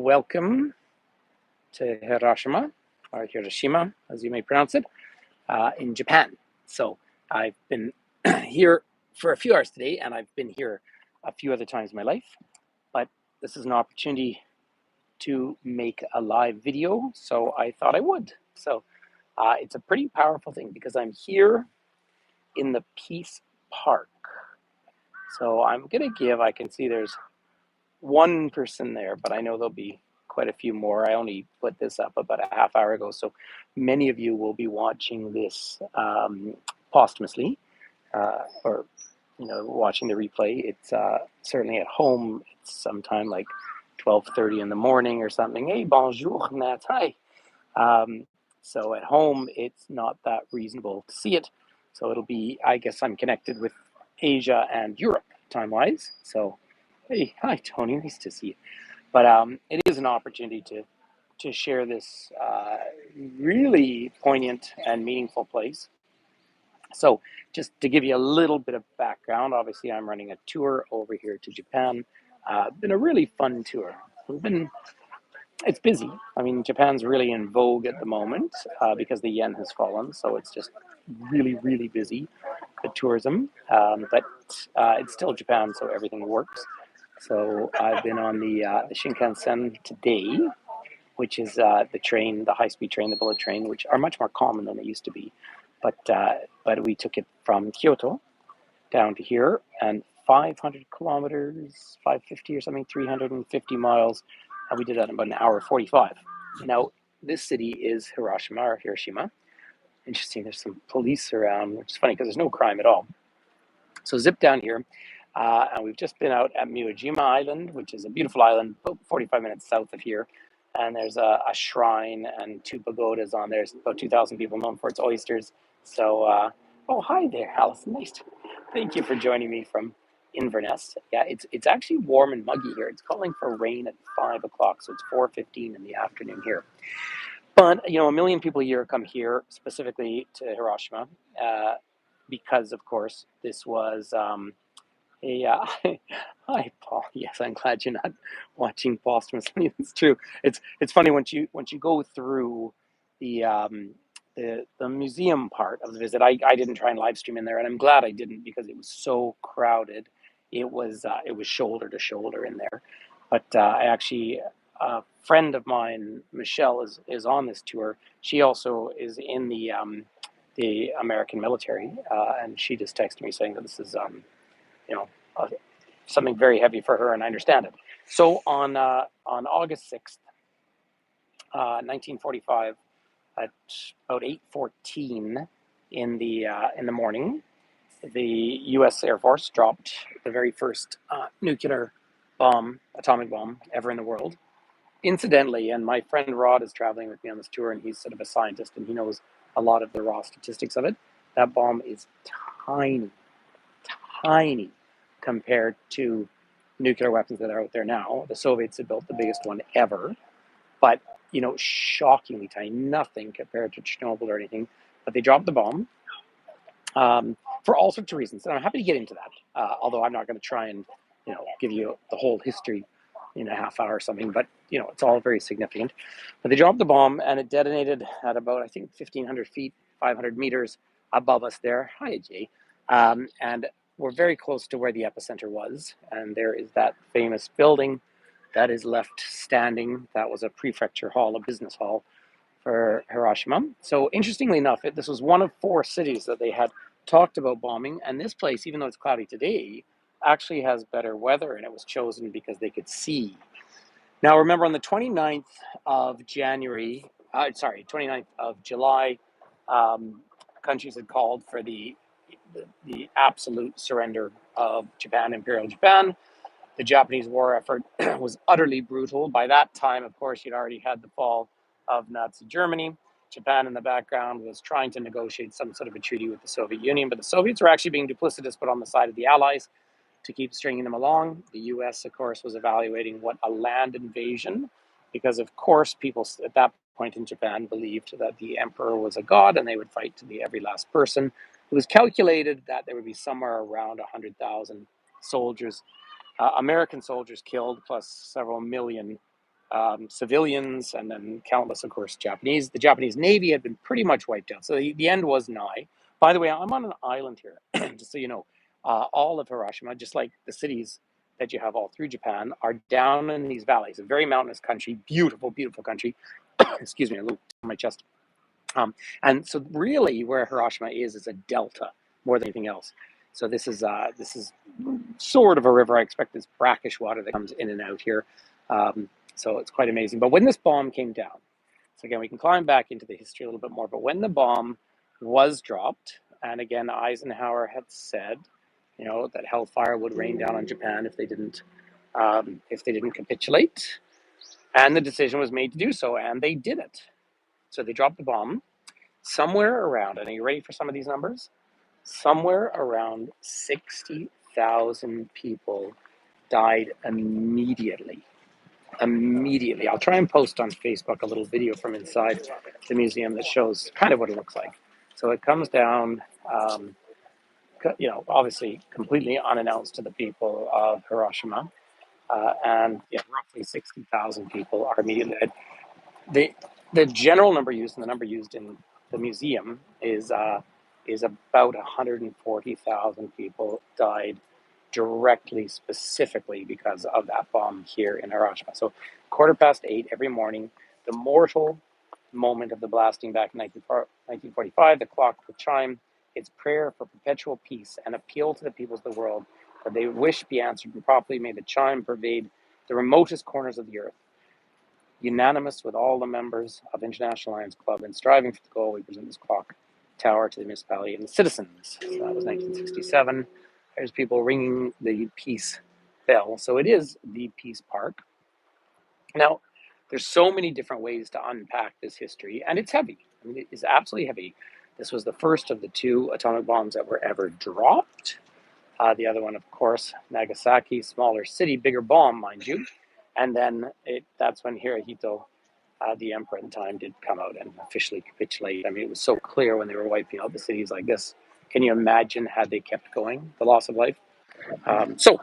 welcome to Hiroshima, or Hiroshima, as you may pronounce it, in Japan. So I've been here for a few hours today, and I've been here a few other times in my life, but this is an opportunity to make a live video, so I thought I would. So it's a pretty powerful thing because I'm here in the Peace Park. So I'm going to I can see there's one person there, but I know there'll be quite a few more. I only put this up about a half hour ago, so many of you will be watching this posthumously, or watching the replay. It's certainly at home. It's sometime like 12:30 in the morning or something. Hey, bonjour, Nat. Hi. So at home, it's not that reasonable to see it. So it'll be, I guess I'm connected with Asia and Europe time-wise. So, hey, hi, Tony. Nice to see you. But it is an opportunity to share this really poignant and meaningful place. So just to give you a little bit of background, obviously I'm running a tour over here to Japan. Been a really fun tour. It's busy. I mean, Japan's really in vogue at the moment because the yen has fallen. So it's just really, really busy, the tourism. But it's still Japan, so everything works. So I've been on the Shinkansen today, which is the train, the high-speed train, the bullet train, which are much more common than they used to be. But we took it from Kyoto down to here, and 500 kilometers, 550 or something, 350 miles. And we did that in about an hour 45. Now, this city is Hiroshima or Hiroshima. Interesting, there's some police around, which is funny because there's no crime at all. So zip down here, and we've just been out at Miyajima Island, which is a beautiful island, about 45 minutes south of here. And there's a shrine and two pagodas on there. There's about 2,000 people known for its oysters. So, oh, hi there, Alice. Thank you for joining me from Inverness. Yeah, it's actually warm and muggy here. It's calling for rain at 5 o'clock, so it's 4:15 in the afternoon here. But, a million people a year come here, specifically to Hiroshima, because, of course, this was hi, Paul. Yes, I'm glad you're not watching posthumously. It's true. It's funny once you go through the the museum part of the visit. I didn't try and live stream in there, and I'm glad I didn't because it was so crowded. It was shoulder to shoulder in there. But I actually a friend of mine, Michelle, is on this tour. She also is in the American military, and she just texted me saying that this is you know, uh, something very heavy for her, and I understand it. So on August 6th, 1945, at about 8:14 in the morning, the U.S. Air Force dropped the very first nuclear bomb, atomic bomb, ever in the world. Incidentally, and my friend Rod is traveling with me on this tour, and he's sort of a scientist, and he knows a lot of the raw statistics of it. That bomb is tiny, tiny compared to nuclear weapons that are out there now. The Soviets had built the biggest one ever, but shockingly tiny, nothing compared to Chernobyl or anything. But they dropped the bomb for all sorts of reasons, and I'm happy to get into that. Although I'm not going to try and give you the whole history in a half hour or something, but it's all very significant. But they dropped the bomb, and it detonated at about, I think, 1,500 feet, 500 meters above us there. Hi, Jay. And we're very close to where the epicenter was, and there is that famous building that is left standing. That was a prefecture hall, a business hall for Hiroshima. So interestingly enough, this was one of 4 cities that they had talked about bombing, and this place, even though it's cloudy today, actually has better weather, and it was chosen because they could see. Now remember, on the 29th of January, 29th of July, countries had called for the absolute surrender of Japan, Imperial Japan. The Japanese war effort was utterly brutal. By that time, of course, you'd already had the fall of Nazi Germany. Japan, in the background, was trying to negotiate some sort of a treaty with the Soviet Union, but the Soviets were actually being duplicitous, but on the side of the Allies to keep stringing them along. The US, of course, was evaluating what a land invasion, because, of course, people at that point in Japan believed that the emperor was a god and they would fight to the every last person. It was calculated that there would be somewhere around 100,000 soldiers, American soldiers killed, plus several million civilians, and then countless, of course, Japanese. The Japanese Navy had been pretty much wiped out, so the end was nigh. By the way, I'm on an island here, just so you know. All of Hiroshima, just like the cities that you have all through Japan, are down in these valleys. A very mountainous country, beautiful, beautiful country. Excuse me, a little on my chest. And so, really, where Hiroshima is a delta more than anything else. So this is sort of a river. I expect this brackish water that comes in and out here. So it's quite amazing. But when this bomb came down, so again, we can climb back into the history a little bit more. But when the bomb was dropped, and again, Eisenhower had said, that hellfire would rain down on Japan if they didn't capitulate, and the decision was made to do so, and they did it. So they dropped the bomb somewhere around. And are you ready for some of these numbers? Somewhere around 60,000 people died immediately. Immediately. I'll try and post on Facebook a little video from inside the museum that shows kind of what it looks like. So it comes down, obviously completely unannounced to the people of Hiroshima. And roughly 60,000 people are immediately dead. The general number used, and the number used in the museum, is about 140,000 people died directly, specifically because of that bomb here in Hiroshima. So 8:15 every morning, the mortal moment of the blasting back in 1945, the clock would chime its prayer for perpetual peace and appeal to the peoples of the world that they wish be answered and properly. May the chime pervade the remotest corners of the earth. Unanimous with all the members of International Lions Club and striving for the goal, we present this clock tower to the municipality and the citizens. So that was 1967. There's people ringing the peace bell. So it is the Peace Park. Now, there's so many different ways to unpack this history, and it's heavy. I mean, it is absolutely heavy. This was the first of the two atomic bombs that were ever dropped. The other one, of course, Nagasaki, smaller city, bigger bomb, mind you. And then that's when Hirohito, the emperor at the time, did come out and officially capitulate. I mean, it was so clear when they were wiping out the cities like this. Can you imagine had they kept going, the loss of life? So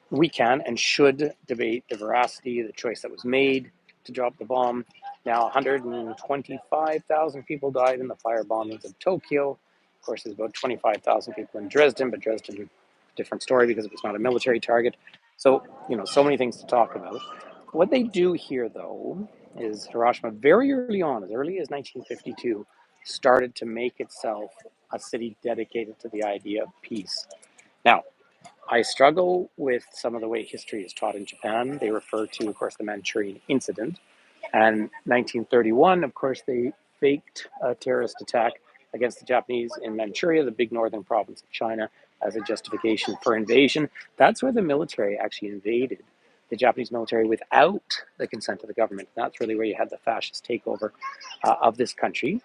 we can and should debate the veracity of the choice that was made to drop the bomb. Now, 125,000 people died in the fire bombings of Tokyo. Of course, there's about 25,000 people in Dresden, but Dresden, different story because it was not a military target. So, so many things to talk about. What they do here, though, is Hiroshima, very early as 1952, started to make itself a city dedicated to the idea of peace. Now, I struggle with some of the way history is taught in Japan. They refer to, of course, the Manchurian incident. And 1931, of course, they faked a terrorist attack against the Japanese in Manchuria, the big northern province of China, as a justification for invasion. That's where the military actually invaded, the Japanese military, without the consent of the government. That's really where you had the fascist takeover of this country.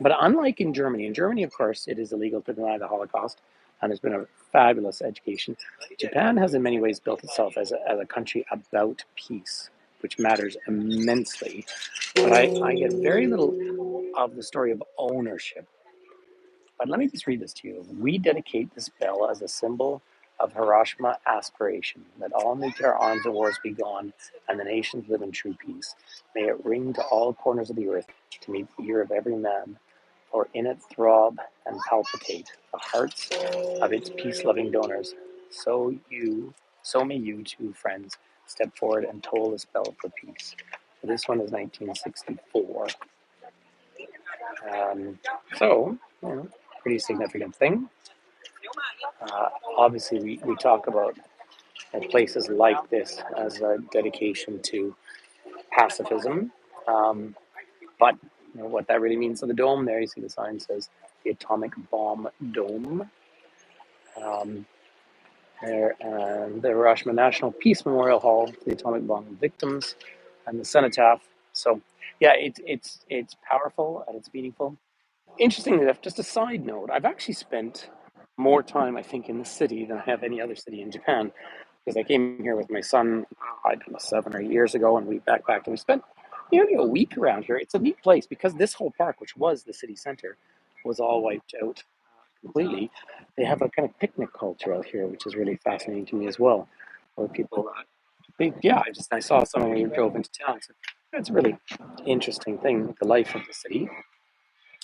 But unlike in Germany, of course, it is illegal to deny the Holocaust, and there's been a fabulous education. Japan has, in many ways, built itself as a country about peace, which matters immensely. But I get very little of the story of ownership. But let me just read this to you. We dedicate this bell as a symbol of Hiroshima aspiration, that all nuclear arms and wars be gone, and the nations live in true peace. May it ring to all corners of the earth to meet the ear of every man, for in it throb and palpitate the hearts of its peace-loving donors. So may you too, friends, step forward and toll this bell for peace. So this one is 1964. So, pretty significant thing. Obviously, we talk about places like this as a dedication to pacifism. But what that really means. So the dome there, you see the sign says the Atomic Bomb Dome. There, and the Hiroshima National Peace Memorial Hall for the atomic bomb victims, and the cenotaph. So, yeah, it's powerful and it's meaningful. Interestingly enough, just a side note, I've actually spent more time, I think, in the city than I have any other city in Japan, because I came here with my son, I don't know, 7 or 8 years ago, and we backpacked and we spent nearly a week around here. It's a neat place because this whole park, which was the city center, was all wiped out completely. They have a kind of picnic culture out here, which is really fascinating to me as well, where people yeah, I saw some when we drove into town. So it's a really interesting thing, the life of the city,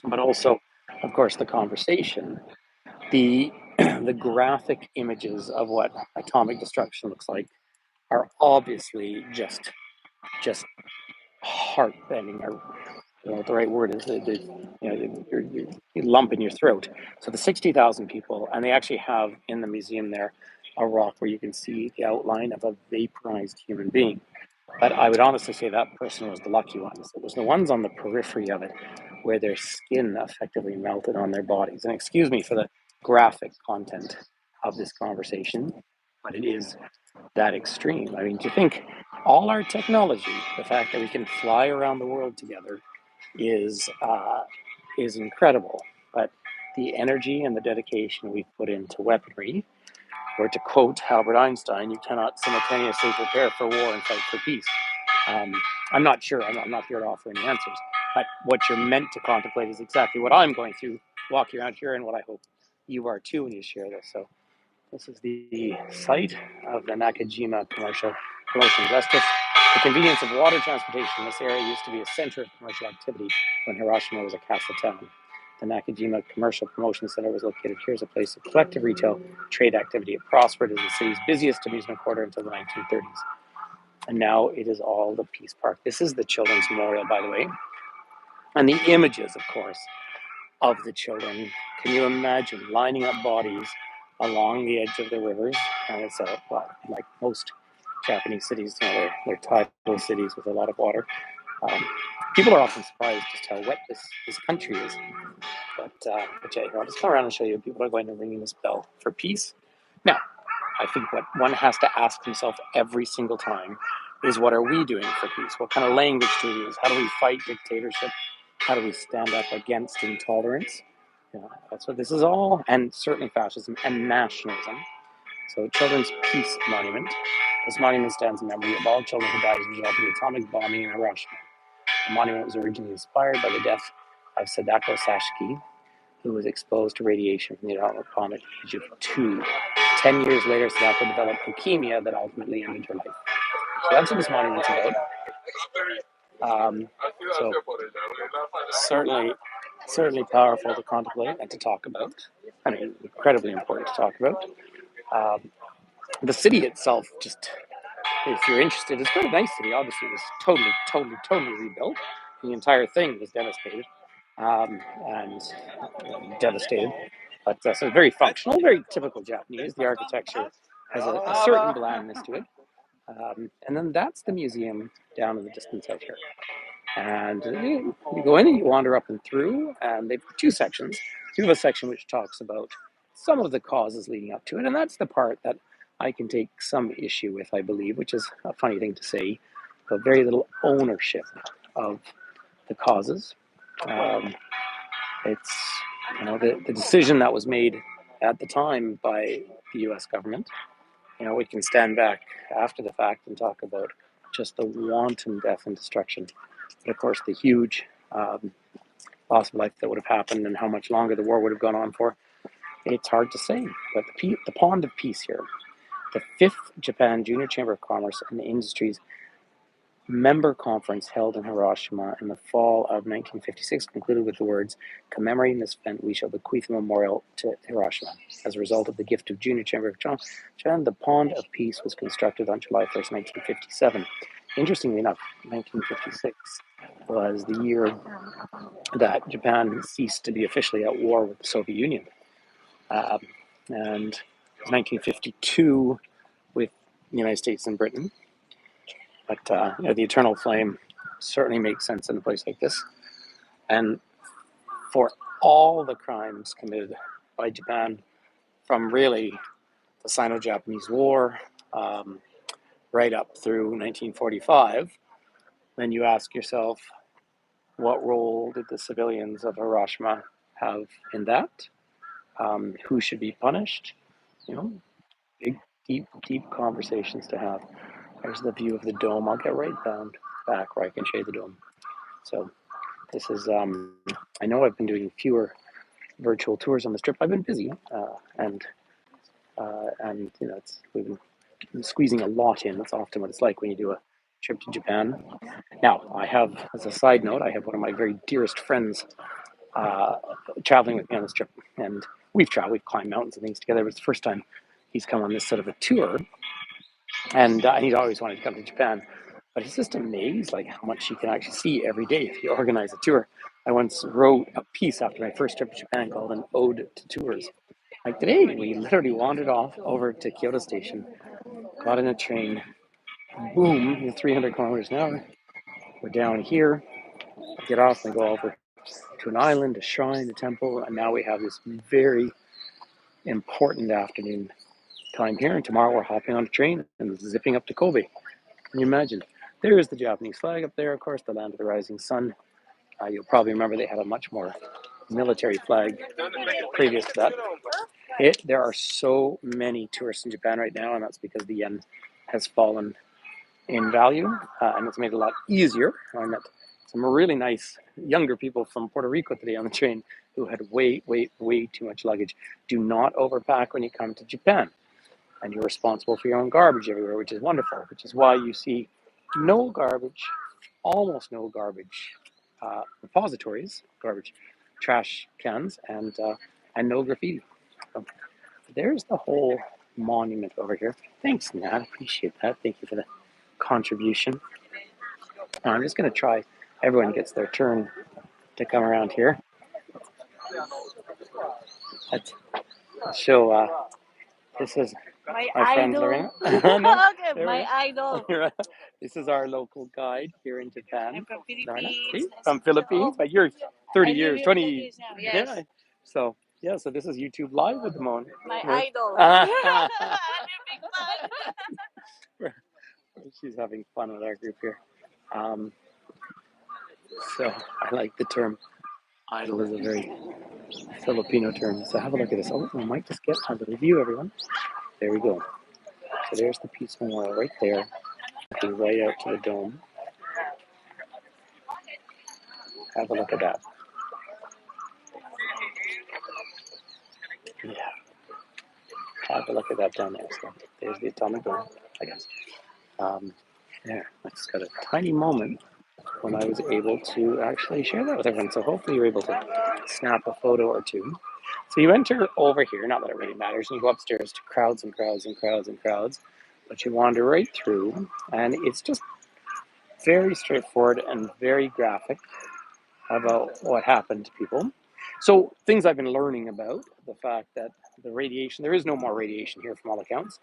but also, of course, the conversation, the the graphic images of what atomic destruction looks like are obviously just heart-bending, or what the right word is. You lump in your throat. So the 60,000 people, and they actually have in the museum there a rock where you can see the outline of a vaporized human being. But I would honestly say that person was the lucky ones. It was the ones on the periphery of it where their skin effectively melted on their bodies. And excuse me for the graphic content of this conversation, but it is that extreme. I mean, to think all our technology, the fact that we can fly around the world together, is incredible. But the energy and the dedication we put into weaponry, or to quote Albert Einstein, you cannot simultaneously prepare for war and fight for peace. Um, I'm not sure. I'm not here to offer any answers. But what you're meant to contemplate is exactly what I'm going through, walking around here, and what I hope you are too when you share this. So this is the site of the Nakajima Commercial Promotion Justice. The convenience of water transportation. This area used to be a center of commercial activity when Hiroshima was a castle town. The Nakajima Commercial Promotion Center was located here as a place of collective retail trade activity. It prospered as the city's busiest amusement quarter until the 1930s. And now it is all the Peace Park. This is the Children's Memorial, by the way. And the images, of course, of the children. Can you imagine lining up bodies along the edge of the rivers? And it's like most Japanese cities, they're tidal cities with a lot of water. Um, People are often surprised just how wet this country is. But yeah, here, I'll just come around and show you. People are going to ring this bell for peace. Now, I think what one has to ask himself every single time is, what are we doing for peace? What kind of language do we use? How do we fight dictatorship? How do we stand up against intolerance? That's what this is all, and certainly fascism and nationalism. So, Children's Peace Monument. This monument stands in memory of all children who died as a result of the atomic bombing in Hiroshima. The monument was originally inspired by the death of Sadako Sashiki, who was exposed to radiation from the atomic bomb at the age of 2. 10 years later, Sadako developed leukemia that ultimately ended her life. So that's what this monument's about. So certainly powerful to contemplate and to talk about. I mean, incredibly important to talk about. Um, the city itself, just if you're interested, it's quite a nice city. Obviously, it was totally rebuilt. The entire thing was devastated and devastated. But so very functional, very typical Japanese. The architecture has a certain blandness to it. And then that's the museum down in the distance out here. And you go in and you wander up and through, and they've two sections. You have a section which talks about some of the causes leading up to it, and that's the part that I can take some issue with, I believe, which is a funny thing to say, but very little ownership of the causes. Um, it's the decision that was made at the time by the U.S. government. We can stand back after the fact and talk about just the wanton death and destruction, but of course the huge loss of life that would have happened and how much longer the war would have gone on for. It's hard to say. But the Pond of Peace here, the 5th Japan Junior Chamber of Commerce and Industries member conference held in Hiroshima in the fall of 1956 concluded with the words, "Commemorating this event, we shall bequeath a memorial to Hiroshima." As a result of the gift of Junior Chamber of Japan, the Pond of Peace was constructed on July 1st, 1957. Interestingly enough, 1956 was the year that Japan ceased to be officially at war with the Soviet Union. And 1952 with the United States and Britain. But the eternal flame certainly makes sense in a place like this. And for all the crimes committed by Japan, from really the Sino-Japanese War right up through 1945, then you ask yourself, what role did the civilians of Hiroshima have in that? Who should be punished? Big, deep conversations to have. There's the view of the dome. I'll get right down back where I can shade the dome. So this is, I know I've been doing fewer virtual tours on this trip. I've been busy, and we've been squeezing a lot in. That's often what it's like when you do a trip to Japan. Now, I have, as a side note, I have one of my very dearest friends uh, traveling with me on this trip, and we've traveled, we've climbed mountains and things together. It was the first time he's come on this sort of a tour, and he'd always wanted to come to Japan. But he's just amazed, like how much you can actually see every day if you organize a tour. I once wrote a piece after my first trip to Japan called "An Ode to Tours." Like today, we literally wandered off over to Kyoto Station, got in a train, boom, 300 kilometers an hour. We're down here, get off and go over to an island, a shrine, a temple, and now we have this very important afternoon time here. And tomorrow we're hopping on a train and zipping up to Kobe. Can you imagine? There is the Japanese flag up there, of course, the land of the rising sun. You'll probably remember they had a much more military flag previous to that. There are so many tourists in Japan right now, and that's because the yen has fallen in value, and it's made it a lot easier. I met some really nice younger people from Puerto Rico today on the train who had way too much luggage. Do not overpack when you come to Japan, and you're responsible for your own garbage everywhere, which is wonderful, which is why you see no garbage, almost no garbage repositories, garbage trash cans, and no graffiti. So there's the whole monument over here. Thanks, Nat. Appreciate that. Thank you for the contribution. Now I'm just going to try. Everyone gets their turn to come around here. Let's show. This is my friend Lorena. No, Okay, my idol. This is our local guide here in Japan. I'm from Lorena, Philippines. from Philippines, but you're 30 I live years, in 20. Philippines now. Yes. Yeah. So yeah, so this is YouTube Live at the moment. My With- idol. I'm a big fan. She's having fun with our group here. So I like the term idol is a very Filipino term. So have a look at this. Oh, we might just get a little view, everyone. There we go. So there's the Peace Memorial right there. Looking right out to the dome. Have a look at that. Yeah. Have a look at that down there. So there's the atomic dome, I guess. There. I just got a tiny moment when I was able to actually share that with everyone. So hopefully you're able to snap a photo or two. So you enter over here, not that it really matters, and you go upstairs to crowds and crowds and crowds and crowds, but you wander right through, and it's just very straightforward and very graphic about what happened to people. So things I've been learning about, the fact that the radiation, there is no more radiation here from all accounts,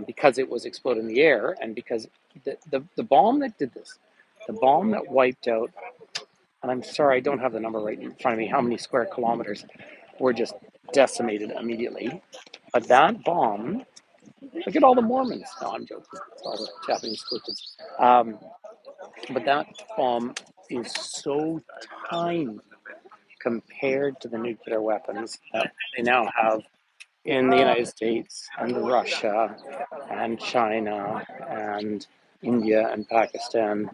because it was exploded in the air, and because the bomb that did this, the bomb that wiped out, and I'm sorry, I don't have the number right in front of me, how many square kilometers were just decimated immediately. But that bomb, look at all the Mormons. No, I'm joking. It's all the Japanese school kids. But that bomb is so tiny compared to the nuclear weapons that they now have in the United States and Russia and China and India and Pakistan.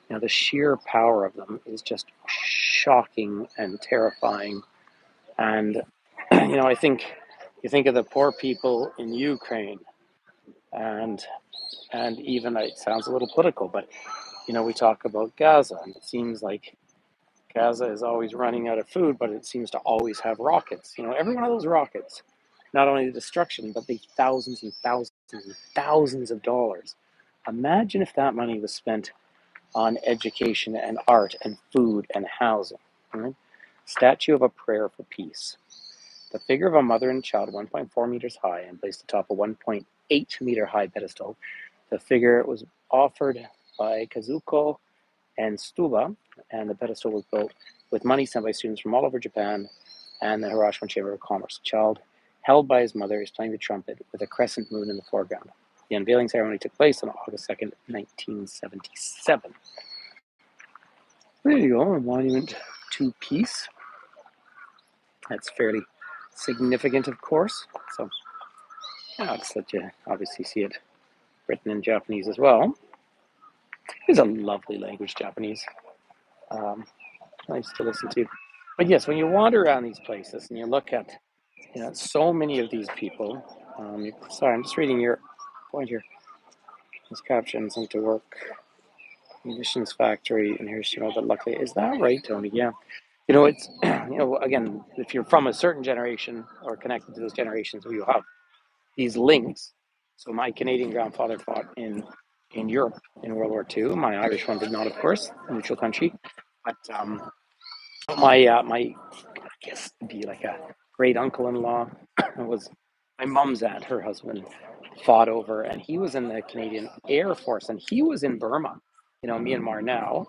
You know, the sheer power of them is just shocking and terrifying. And I think you think of the poor people in Ukraine, and even it sounds a little political, but we talk about Gaza, and it seems like Gaza is always running out of food, but it seems to always have rockets. Every one of those rockets, not only the destruction, but the thousands and thousands and thousands of dollars. Imagine if that money was spent on education and art and food and housing. Right? Statue of a prayer for peace. The figure of a mother and child, 1.4 meters high, and placed atop a 1.8 meter high pedestal. The figure was offered by Kazuko and Stuba, and the pedestal was built with money sent by students from all over Japan and the Hiroshima Chamber of Commerce. The child, held by his mother, is playing the trumpet with a crescent moon in the foreground. The unveiling ceremony took place on August 2nd, 1977. There you go, a monument to peace. That's fairly significant, of course. So I'll just let you obviously see it written in Japanese as well. It's a lovely language, Japanese. Nice to listen to. But yes, when you wander around these places and you look at so many of these people. Sorry, I'm just reading your point here. This caption sent to work. Munitions factory in Hiroshima, but luckily, is that right, Tony? Yeah. It's, again, if you're from a certain generation or connected to those generations, you have these links. So my Canadian grandfather fought in Europe in World War II. My Irish one did not, of course, a neutral country. But my I guess it'd be like a great uncle-in-law was my mom's aunt. Her husband fought over, and he was in the Canadian Air Force, and he was in Burma, Myanmar now.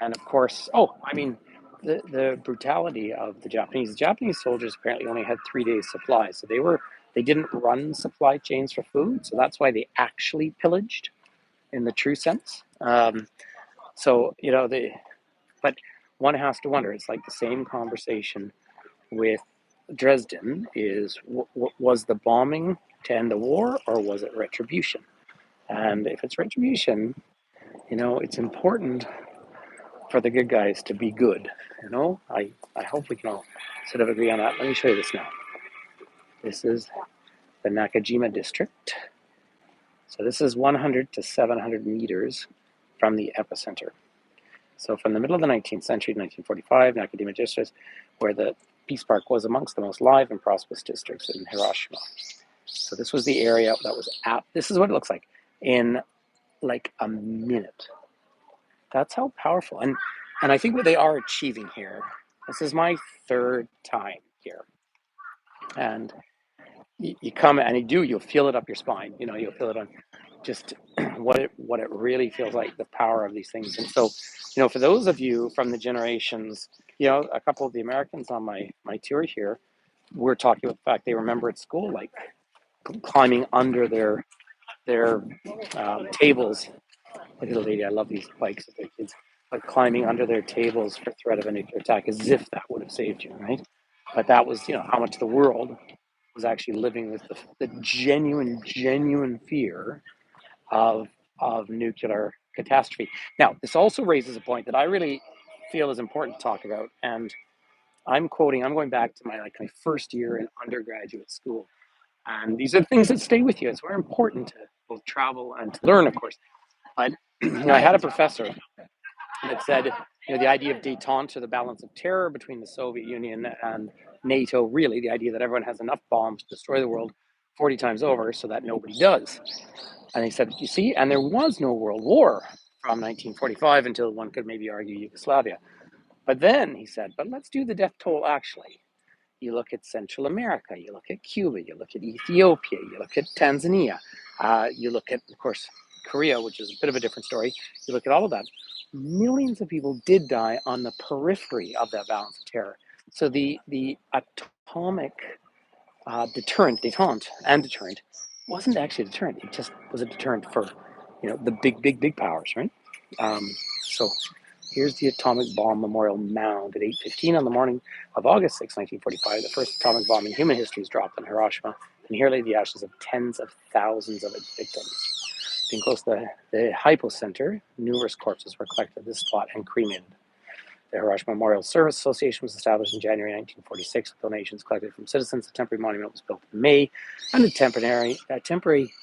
And of course, the brutality of the Japanese soldiers apparently only had 3 days supply, so they didn't run supply chains for food, so that's why they actually pillaged in the true sense. So but one has to wonder. It's like the same conversation with Dresden: was the bombing to end the war, or was it retribution? And if it's retribution, it's important for the good guys to be good. I hope we can all sort of agree on that. Let me show you this now. This is the Nakajima district. So this is 100 to 700 meters from the epicenter. So from the middle of the 19th century, 1945, Nakajima district, where the Peace Park was amongst the most live and prosperous districts in Hiroshima. So this was the area that was this is what it looks like in like a minute. That's how powerful. And I think what they are achieving here, this is my third time here. And you come and you'll feel it up your spine. You'll feel it on just what it really feels like, the power of these things. And so, for those of you from the generations, a couple of the Americans on my tour here, we're talking about the fact they remember at school, like climbing under their tables. Look at the lady, I love these bikes with their kids, but climbing under their tables for threat of a nuclear attack, as if that would have saved you, right? But that was, how much the world was actually living with the genuine fear of nuclear catastrophe. Now, this also raises a point that I really feel is important to talk about, and I'm going back to my first year in undergraduate school, and these are things that stay with you. It's very important to both travel and to learn, of course. But I had a professor that said, the idea of détente, or the balance of terror between the Soviet Union and NATO, really the idea that everyone has enough bombs to destroy the world 40 times over so that nobody does. And he said, you see, and there was no world war from 1945 until one could maybe argue Yugoslavia. But then he said, but let's do the death toll actually. You look at Central America, you look at Cuba, you look at Ethiopia, you look at Tanzania, you look at, of course, Korea, which is a bit of a different story. You look at all of that. Millions of people did die on the periphery of that balance of terror. So the atomic deterrent wasn't actually a deterrent. It just was a deterrent for, the big powers, right? So here's the atomic bomb memorial mound at 8:15 on the morning of August 6, 1945. The first atomic bomb in human history is dropped on Hiroshima, and here lay the ashes of tens of thousands of its victims. Being close to the hypocenter, numerous corpses were collected at this spot and cremated. The Hiroshima Memorial Service Association was established in January 1946 with donations collected from citizens. A temporary monument was built in May, and a temporary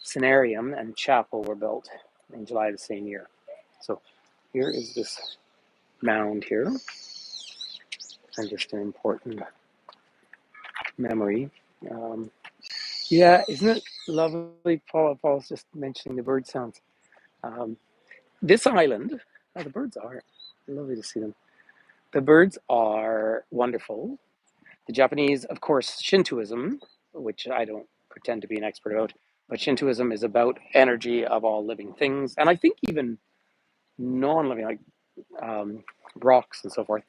sanarium and chapel were built in July of the same year. So here is this mound here, and just an important memory. Yeah, isn't it lovely? Paul's just mentioning the bird sounds. This island, the birds are lovely to see them. The birds are wonderful. The Japanese, of course, Shintoism, which I don't pretend to be an expert about, but Shintoism is about energy of all living things, and I think even non-living, like rocks and so forth.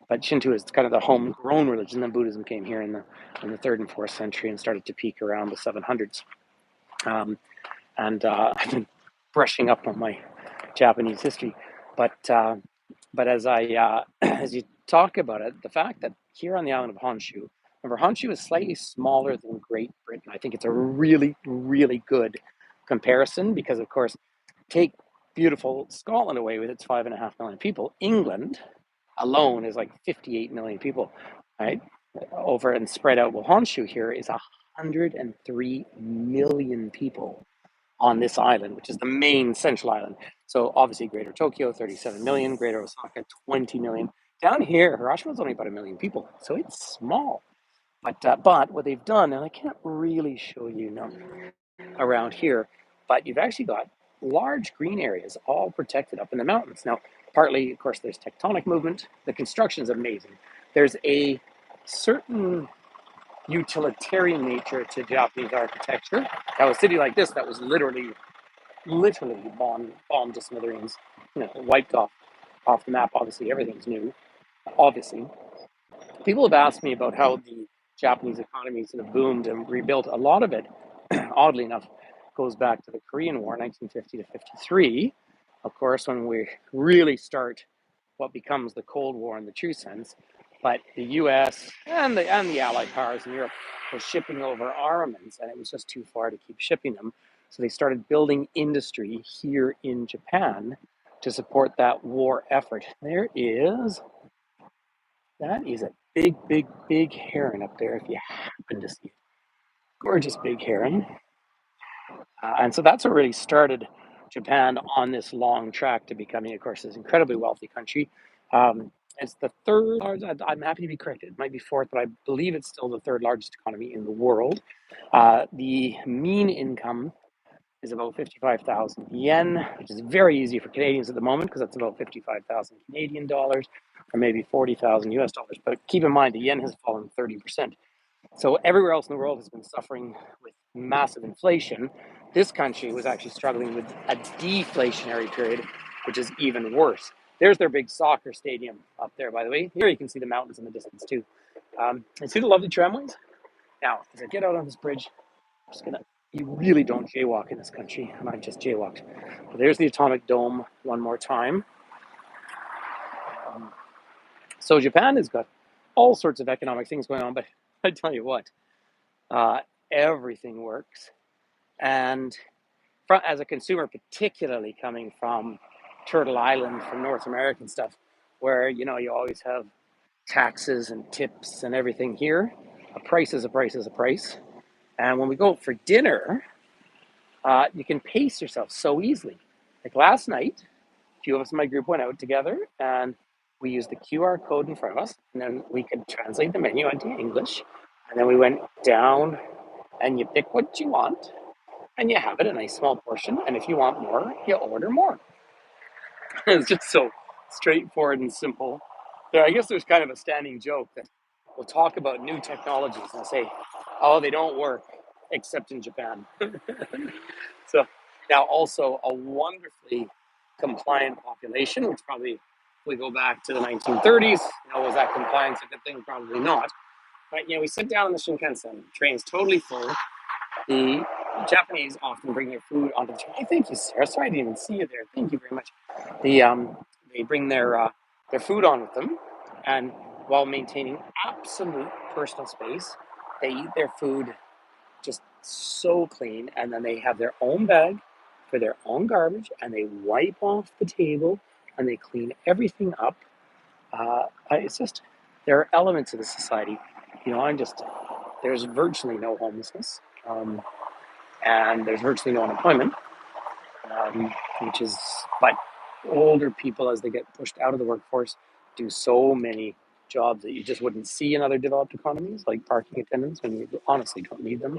But Shinto is kind of the homegrown religion. Then Buddhism came here in the third and fourth century and started to peak around the 700s. I've been brushing up on my Japanese history, but as as you talk about it, the fact that here on the island of Honshu, remember Honshu is slightly smaller than Great Britain. I think it's a really, really good comparison because, of course, take beautiful Scotland away with its 5.5 million people. England alone is like 58 million people, right? Over and spread out. Well, Honshu here is 103 million people on this island, which is the main central island. So obviously Greater Tokyo, 37 million, Greater Osaka, 20 million. Down here, Hiroshima is only about a million people, so it's small. But what they've done, and I can't really show you around here, but you've actually got large green areas all protected up in the mountains. Now, partly, of course, there's tectonic movement. The construction is amazing. There's a certain utilitarian nature to Japanese architecture. Now, a city like this that was literally bombed to smithereens, wiped off the map. Obviously, everything's new. Obviously, people have asked me about how the Japanese economy sort of boomed and rebuilt. A lot of it, oddly enough, goes back to the Korean War, 1950 to 53. Of course, when we really start what becomes the Cold War in the true sense. But the U.S. and the Allied powers in Europe were shipping over armaments, and it was just too far to keep shipping them. So they started building industry here in Japan to support that war effort. That is a big, big, big heron up there if you happen to see it. Gorgeous big heron. And so that's what really started Japan on this long track to becoming, of course, this incredibly wealthy country. It's the third largest, I'm happy to be corrected, it might be fourth, but I believe it's still the third largest economy in the world. The mean income is about 55,000 yen, which is very easy for Canadians at the moment because that's about 55,000 Canadian dollars or maybe 40,000 US dollars. But keep in mind, the yen has fallen 30%. So everywhere else in the world has been suffering with massive inflation. This country was actually struggling with a deflationary period, which is even worse. There's their big soccer stadium up there, by the way. Here you can see the mountains in the distance too. And see the lovely tramways? Now, as I get out on this bridge, I'm just gonna, you really don't jaywalk in this country, and I've just jaywalked. But there's the atomic dome one more time. So Japan has got all sorts of economic things going on, but I tell you what, everything works. And as a consumer, particularly coming from Turtle Island, from North American stuff, where you always have taxes and tips and everything here, a price is a price is a price. And when we go out for dinner, you can pace yourself so easily. Like last night, a few of us in my group went out together and we used the QR code in front of us, and then we could translate the menu into English. And then we went down and you pick what you want and you have it a nice small portion. And if you want more, you order more. It's just so straightforward and simple. I guess there's kind of a standing joke that we'll talk about new technologies and say, oh, they don't work except in Japan. So now also a wonderfully compliant population, which probably, if we go back to the 1930s, was that compliance a good thing? Probably not. But we sit down in the Shinkansen, train's totally full. The Japanese often bring their food onto the train. Hey, thank you, Sarah. Sorry I didn't even see you there. Thank you very much. They bring their food on with them, and while maintaining absolute personal space, they eat their food just so clean, and then they have their own bag for their own garbage, and they wipe off the table, and they clean everything up. It's just, there are elements of the society. There's virtually no homelessness, and there's virtually no unemployment, but older people, as they get pushed out of the workforce, do so many jobs that you just wouldn't see in other developed economies, like parking attendants, when you honestly don't need them.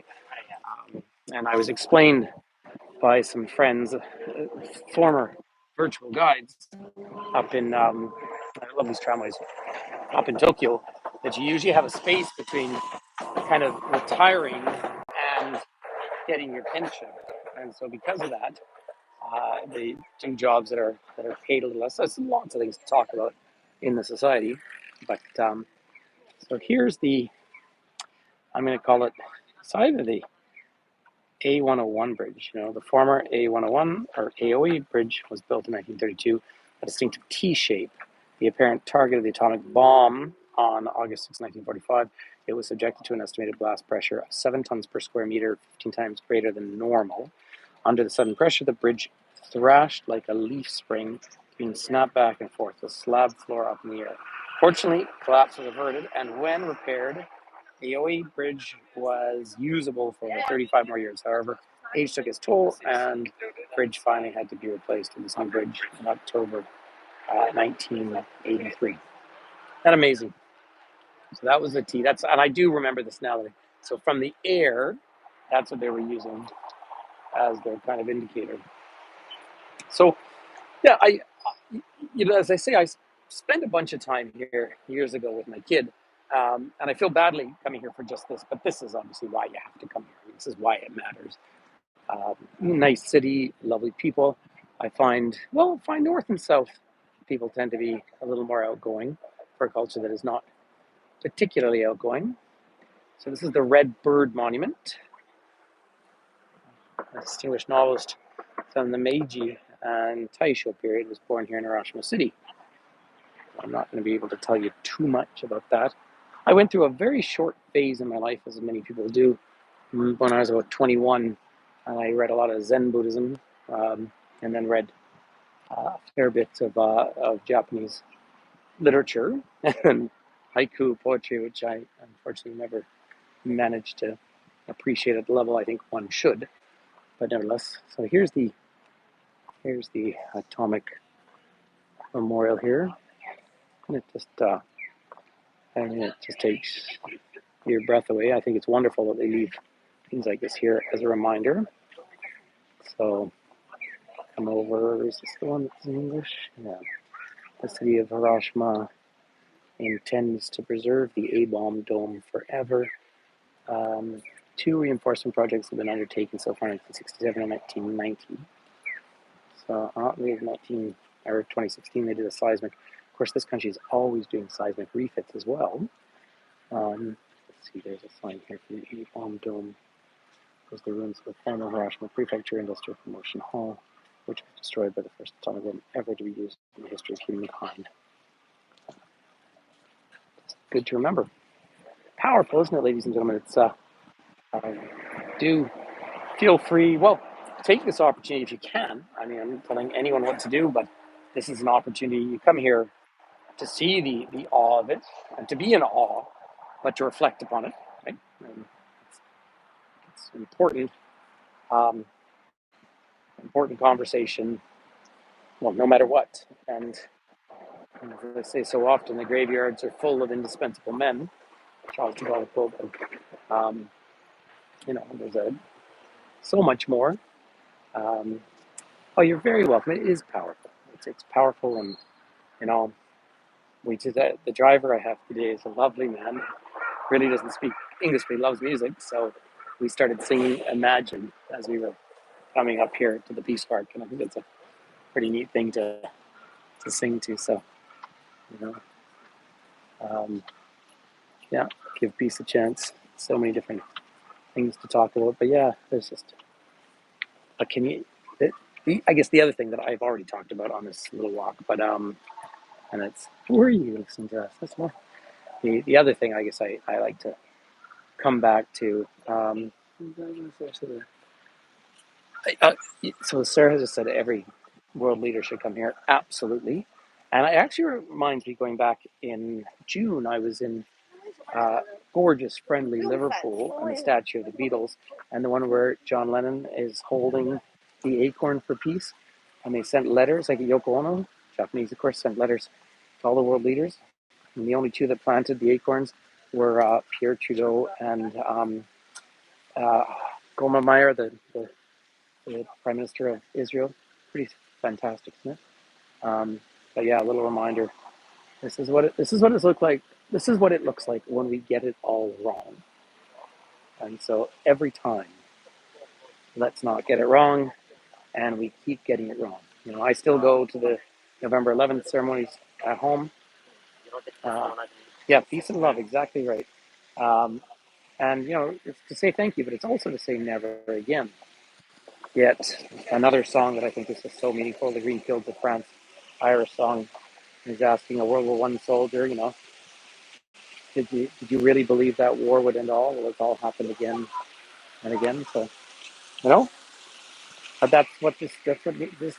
And I was explained by some friends, former virtual guides up in, I love these tramways, up in Tokyo, that you usually have a space between kind of retiring and getting your pension. And so because of that, they do jobs that are paid a little less. There's lots of things to talk about in the society. But so here's I'm going to call it, it's either the A101 bridge. The former A101 or AOE bridge was built in 1932, a distinctive T shape. The apparent target of the atomic bomb on August 6, 1945, it was subjected to an estimated blast pressure of 7 tons per square meter, 15 times greater than normal. Under the sudden pressure, the bridge thrashed like a leaf spring, being snapped back and forth, the slab floor up in the air. Fortunately, collapse was averted, and when repaired, AOA bridge was usable for over 35 more years. However, age took its toll, and bridge finally had to be replaced with this new bridge in October 1983. That amazing. So that was the T. And I do remember this now. So from the air, that's what they were using as their kind of indicator. So yeah, as I say, I spent a bunch of time here years ago with my kid, and I feel badly coming here for just this, but this is obviously why you have to come here. This is why it matters. Nice city, lovely people. I find north and south people tend to be a little more outgoing for a culture that is not particularly outgoing. So this is the Red Bird Monument. A distinguished novelist from the Meiji and Taisho period was born here in Hiroshima City. I'm not going to be able to tell you too much about that. I went through a very short phase in my life, as many people do, when I was about 21, and I read a lot of Zen Buddhism, and then read a fair bit of Japanese literature and haiku poetry, which I unfortunately never managed to appreciate at the level I think one should. But nevertheless, so here's the atomic memorial here, and it just takes your breath away. I think it's wonderful that they leave things like this here as a reminder. So come over. Is this the one that's in English? Yeah. The city of Hiroshima intends to preserve the A-bomb dome forever. 2 reinforcement projects have been undertaken so far in 1967 and 1990. So, in 2016, they did a seismic. Of course, this country is always doing seismic refits as well. Let's see, there's a sign here for the A-bomb dome. There's the ruins of the former Hiroshima Prefecture Industrial Promotion Hall, which was destroyed by the first atomic bomb ever to be used in the history of humankind. It's good to remember. Powerful, isn't it, ladies and gentlemen? It's do feel free. Well, take this opportunity if you can. I mean, I'm not telling anyone what to do, but this is an opportunity. You come here to see the awe of it, and to be in awe, but to reflect upon it. Right? And it's important. Important conversation. Well, no matter what. And as I say so often, the graveyards are full of indispensable men. Charles de Gaulle quote. There's so much more. Oh, you're very welcome. It is powerful. It's powerful, and the driver I have today is a lovely man. Really doesn't speak English, but he loves music. So we started singing "Imagine" as we were coming up here to the Peace Park, and I think it's a pretty neat thing to sing to. So, you know, yeah, give peace a chance. So many different things to talk about, but yeah, there's just a I guess the other thing that I've already talked about on this little walk, but and it's who are you listening to us? That's more the other thing I guess I like to come back to. So Sarah has just said every world leader should come here. Absolutely. And it actually reminds me, going back in June, I was in gorgeous, friendly Liverpool, and the statue of the Beatles, and the one where John Lennon is holding the acorn for peace. And they sent letters, like Yoko Ono, Japanese, of course, sent letters to all the world leaders. And the only 2 that planted the acorns were Pierre Trudeau and Golda Meir, the Prime Minister of Israel. Pretty fantastic, isn't it? But yeah, a little reminder. This is what it looks like. This is what it looks like when we get it all wrong. And so every time, let's not get it wrong, and we keep getting it wrong. I still go to the November 11th ceremonies at home. Yeah, peace and love, exactly right. And it's to say thank you, but it's also to say never again. Yet another song that I think is just so meaningful, "The Green Fields of France," Irish song, is asking a World War I soldier, did you really believe that war would end all? Well, it's all happened again and again. So, you know, but that's what this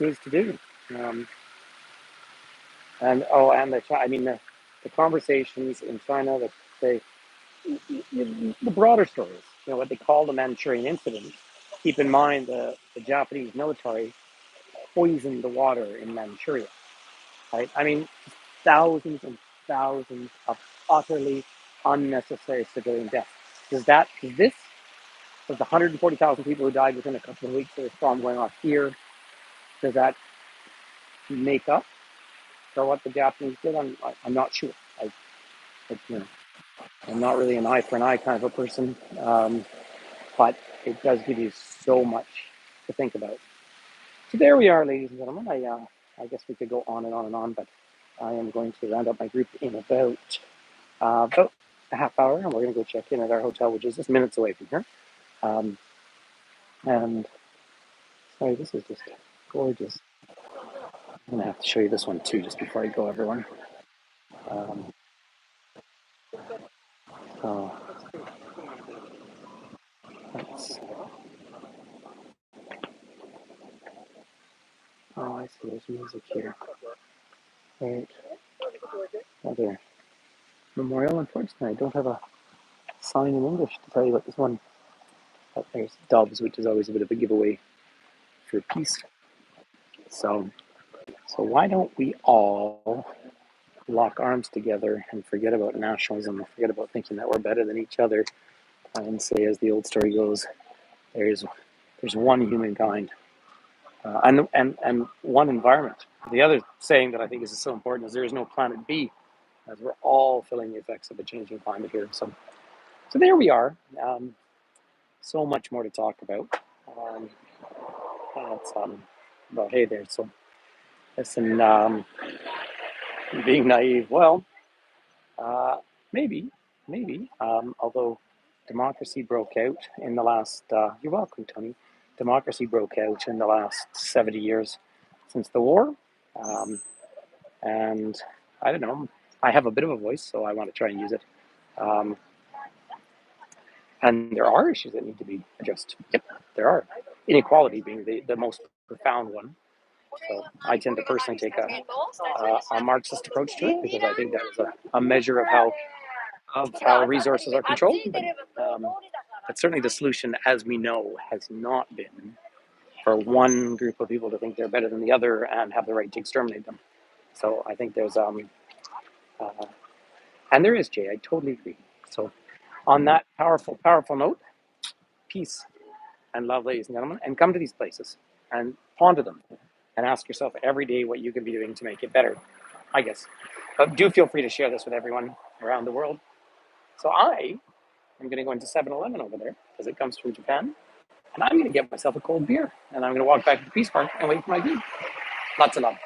needs to do. Um, and the conversations in China that say the broader stories, what they call the Manchurian Incident. Keep in mind the Japanese military poisoned the water in Manchuria, right? I mean, thousands and thousands of utterly unnecessary civilian deaths. Does this, was the 140,000 people who died within a couple of weeks of the storm going off here, does that make up for what the Japanese did? I'm not sure. I, I'm not really an eye for an eye kind of a person, but it does give you so much to think about. So there we are, ladies and gentlemen. I guess we could go on and on and on, but I am going to round up my group in about a half hour, and we're going to go check in at our hotel, which is just minutes away from here. Um, and sorry, this is just gorgeous. I'm going to have to show you this one too, just before I go, everyone. Um, oh, oh, I see. There's music here. Right. Another memorial. Unfortunately, I don't have a sign in English to tell you about this one. But there's doves, which is always a bit of a giveaway for peace. So why don't we all lock arms together and forget about nationalism and forget about thinking that we're better than each other and say, as the old story goes, there's one humankind and one environment. The other saying that I think is so important is there is no planet B, as we're all feeling the effects of the changing climate here. So there we are. So much more to talk about. Um, it's about hey there. So listen, being naive. Well, uh, maybe. Although democracy broke out in the last. You're welcome, Tony. Democracy broke out in the last 70 years since the war, um, and I don't know. I have a bit of a voice, so I want to try and use it. Um, and there are issues that need to be addressed. Yep, there are. Inequality being the most profound one. So I tend to personally take a Marxist approach to it because I think that is a measure of how resources are controlled. But certainly the solution, as we know, has not been for one group of people to think they're better than the other and have the right to exterminate them. So I think there's uh, and there is, Jay. I totally agree. So on that powerful note, peace and love, ladies and gentlemen, and come to these places and ponder them and ask yourself every day what you can be doing to make it better, I guess. But do feel free to share this with everyone around the world. So I am going to go into 7-Eleven over there because it comes from Japan, and I'm going to get myself a cold beer, and I'm going to walk back to the Peace Park and wait for my beer. Lots of love.